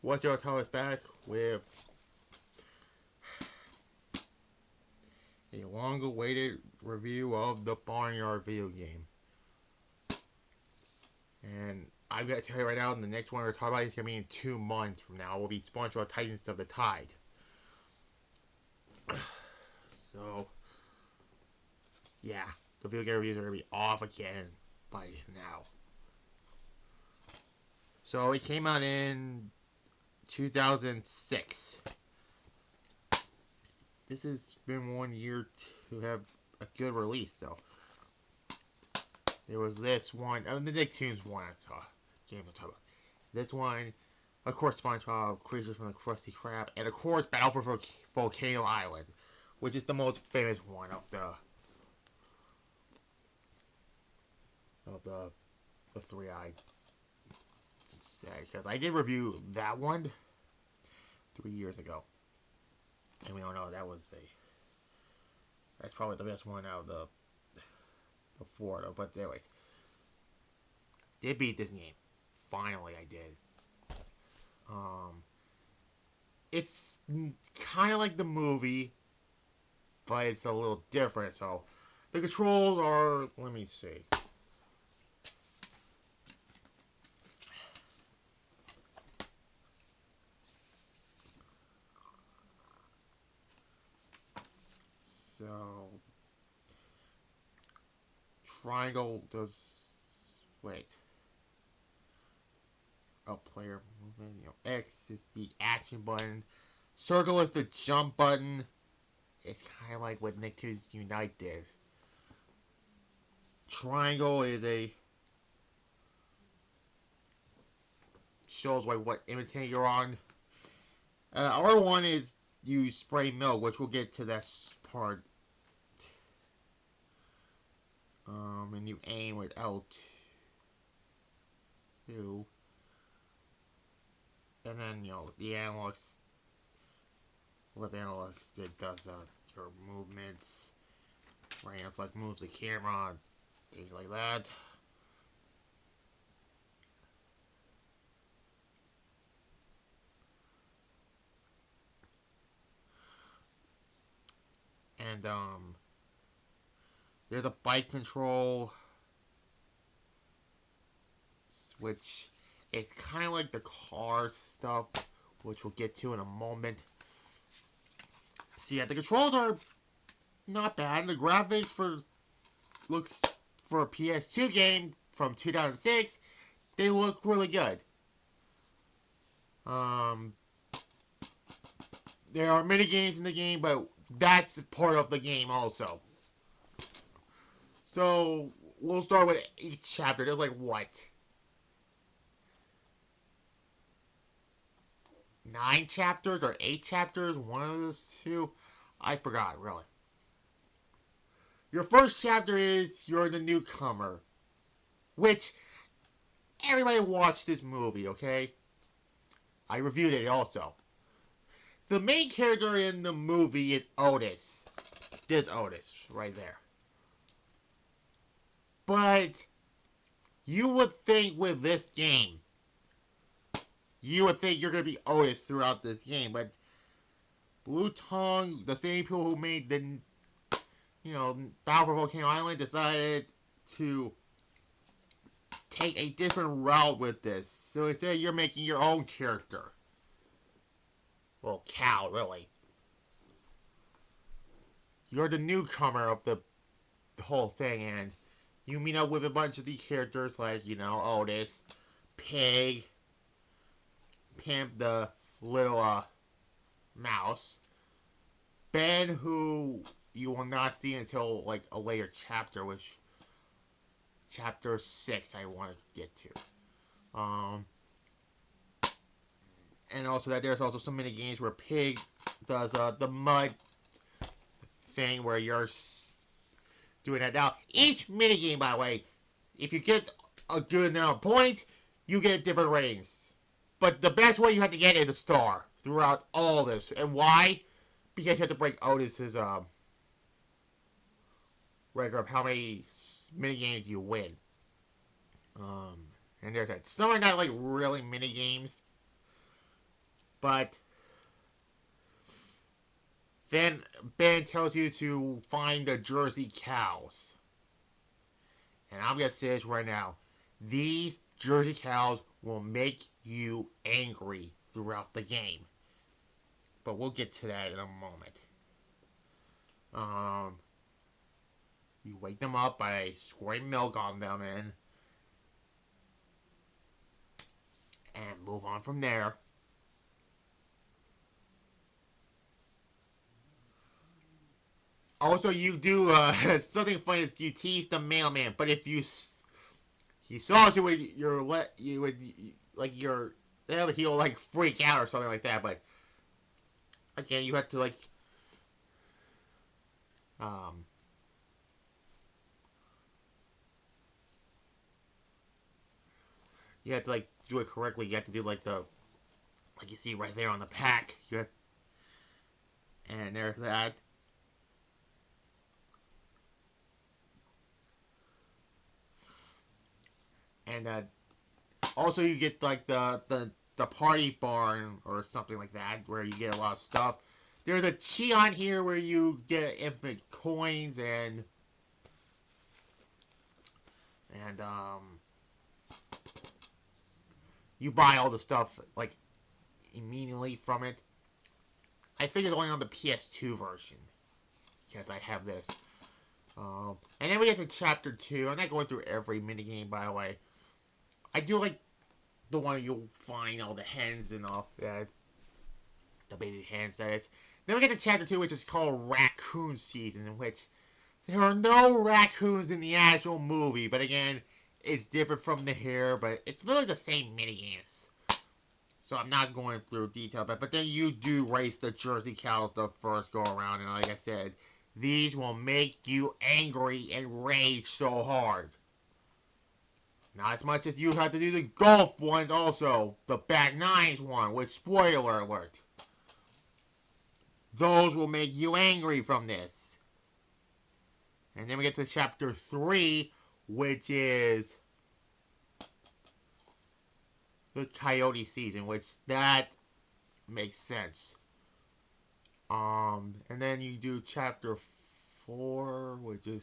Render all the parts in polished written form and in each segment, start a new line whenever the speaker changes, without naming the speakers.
What's your tell us back with a long-awaited review of the Barnyard video game. And I'm gonna tell you right now, the next one we're talking about is gonna be in 2 months from now. Will be SpongeBob Titans of the Tide. So, yeah, the video game reviews are gonna be off again by now. So it came out in 2006. This has been 1 year to have a good release, though. There was this one, the Nicktoons one I saw. Game I'm talking about. This one, of course, SpongeBob, Creatures from the Krusty Krab, and of course, Battle for Volcano Island, which is the most famous one of the three I said, because I did review that one 3 years ago, and we all know that's probably the best one out of the four, though. But anyways, did beat this game. Finally, I did. It's kind of like the movie, but it's a little different. So, the controls are. Let me see. So, triangle does. Wait. Player movement. X is the action button. Circle is the jump button. It's kind of like what Nicktoons Unite did. Triangle is a shows like what imitate you're on. R1 is you spray milk, which we'll get to that part. And you aim with L2. And then, the analogs, left analogs, it does your movements. Right hand select moves the camera, things like that. And, there's a bike control, which is kind of like the car stuff, which we'll get to in a moment. So yeah, the controls are not bad. The graphics looks for a PS2 game from 2006, they look really good. There are mini games in the game, but that's part of the game also. So we'll start with each chapter. There's like what? 9 chapters or 8 chapters? One of those two? I forgot, really. Your first chapter is you're the newcomer, which everybody watched this movie, okay? I reviewed it also. The main character in the movie is Otis. There's Otis right there. But you would think with this game, you would think you're going to be Otis throughout this game, but Blue Tongue, the same people who made the, Battle for Volcano Island, decided to take a different route with this. So instead, you're making your own character. Well, Cal, really. You're the newcomer of the whole thing, and you meet up with a bunch of these characters like, Otis, Pig, Pimp the little mouse, Ben, who you will not see until like a later chapter, which chapter 6 I want to get to. And also that there's also some mini games where Pig does the mud thing where you're doing that. Now, each mini game, by the way, if you get a good amount of points, you get different ratings. But the best way you have to get is a star throughout all this. And why? Because you have to break Otis's record of how many mini games you win. And there's that. Some are not like really mini games. But then Ben tells you to find the Jersey cows. And I'm going to say this right now. These Jersey cows will make you angry throughout the game. But we'll get to that in a moment. You wake them up by squirting milk on them and move on from there. Also, you do something funny. Is you tease the mailman, but if he saw you, you would like your he'll like freak out or something like that. But again, you have to like um you have to like do it correctly. You have to do like you see right there on the pack. And there's that. And also you get like the party barn or something like that where you get a lot of stuff. There's a cheat on here where you get infinite coins and you buy all the stuff like immediately from it. I think it's only on the PS2 version because I have this. And then we get to chapter 2. I'm not going through every minigame, by the way. I do like the one you'll find all the hens and all that. The baby hens, that is. Then we get to chapter 2, which is called Raccoon Season, in which there are no raccoons in the actual movie. But again, it's different from the hair, but it's really the same minigames. So I'm not going through detail, but then you do race the Jersey cows the first go around, and like I said, these will make you angry and rage so hard. Not as much as you have to do the golf ones also. The back nines one, which spoiler alert. Those will make you angry from this. And then we get to chapter 3, which is the coyote season, which that makes sense. And then you do chapter 4, which is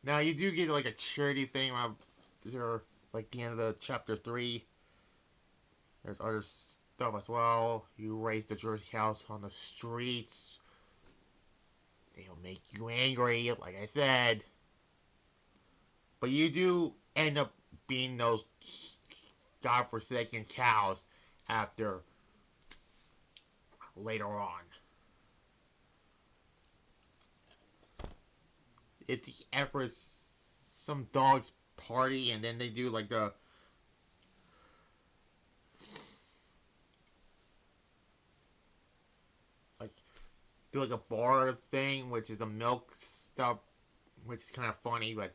now you do get like a charity thing. There, like the end of the chapter 3. There's other stuff as well. You raise the Jersey cows on the streets. They'll make you angry, like I said. But you do end up being those godforsaken cows after later on. It's the effort some dogs party and then they do like like do like a bar thing, which is the milk stuff, which is kind of funny. But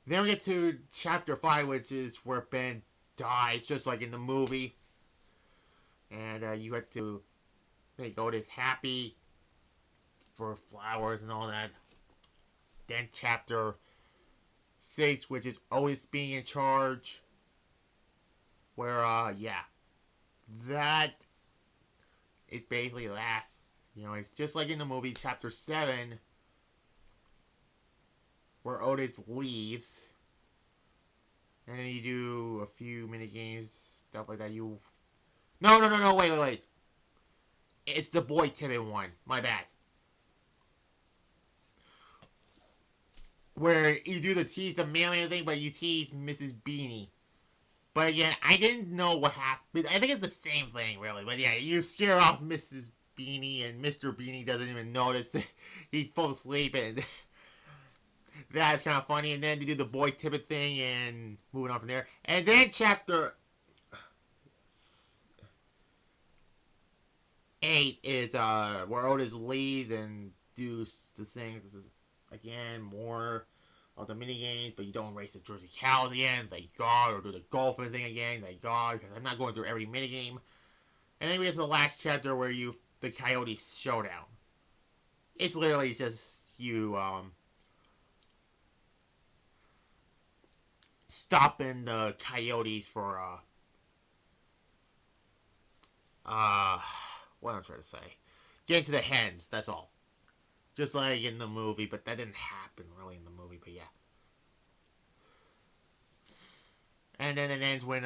then we get to chapter 5, which is where Ben dies, just like in the movie. And you have to make Otis happy for flowers and all that. Then chapter 6, which is Otis being in charge. Where, yeah. That is basically that. You know, it's just like in the movie, chapter 7, where Otis leaves. And then you do a few mini games, stuff like that. No, wait. It's the Boy Timid one. My bad. Where you do the mailman thing, but you tease Mrs. Beanie. But again, I didn't know what happened. I think it's the same thing, really. But yeah, you scare off Mrs. Beanie, and Mr. Beanie doesn't even notice. He's full asleep, and that's kind of funny. And then you do the Boy Tippett thing, and moving on from there. And then chapter 8 is where Otis leaves and do the things again, more of the mini games, but you don't race the Jersey cows again, thank God, or do the golfing thing again, thank God, because I'm not going through every mini game. And then we get to the last chapter where the Coyote Showdown. It's literally just you stopping the coyotes for uh, what am I trying to say? Get into the hens. That's all. Just like in the movie, but that didn't happen really in the movie. But yeah. And then it ends when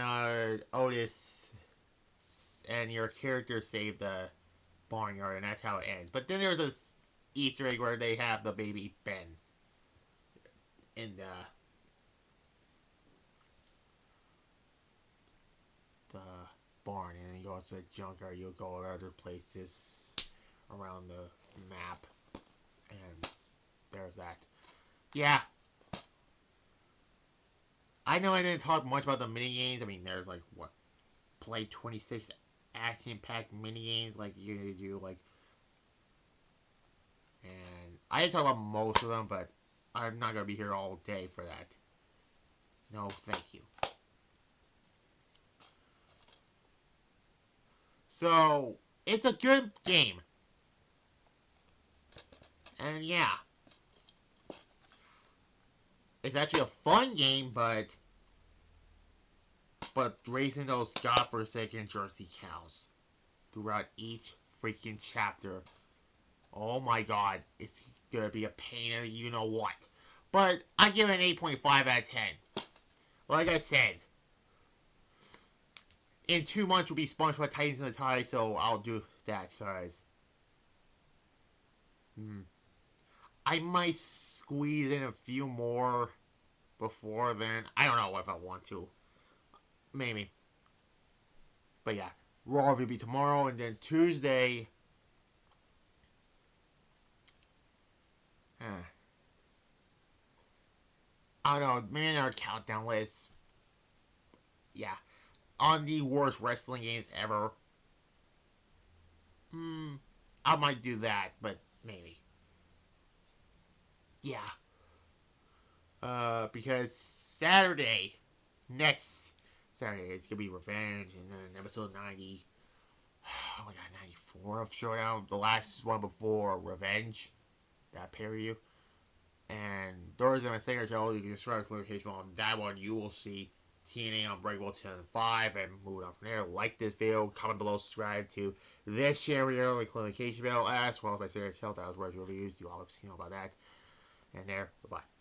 Otis and your character save the barnyard, and that's how it ends. But then there's this Easter egg where they have the baby Ben in the barn, and then you go to the junkyard. You'll go to other places around the map, and there's that. Yeah, I know I didn't talk much about the mini games. I mean, there's like what, play 26 action-packed mini games like you do, like, and I didn't talk about most of them, but I'm not gonna be here all day for that. No, thank you. So it's a good game, and yeah, it's actually a fun game, but racing those godforsaken Jersey cows throughout each freaking chapter. Oh my god, it's gonna be a pain in the you know what. But I give it an 8.5 out of 10. Like I said, in 2 months will be sponsored by Titans in the Tie, so I'll do that, guys. I might squeeze in a few more before then. I don't know if I want to. Maybe. But yeah, Raw will be tomorrow, and then Tuesday. Uh, I don't know. Maybe our countdown list. Yeah, on the worst wrestling games ever. I might do that, but maybe. Yeah. Because Saturday, next Saturday, it's gonna be Revenge, and then episode 90. Oh my god, 94 of Showdown. The last one before Revenge, that period. And Thursday, my Singer Show, you can subscribe to the location on that one. You will see TNA Unbreakable 2005, and moving on from there. Like this video, comment below, subscribe to this channel, including the notification bell, as well as my Singer Show. That was Revenge Reviews. You all have seen about that. And there, bye bye.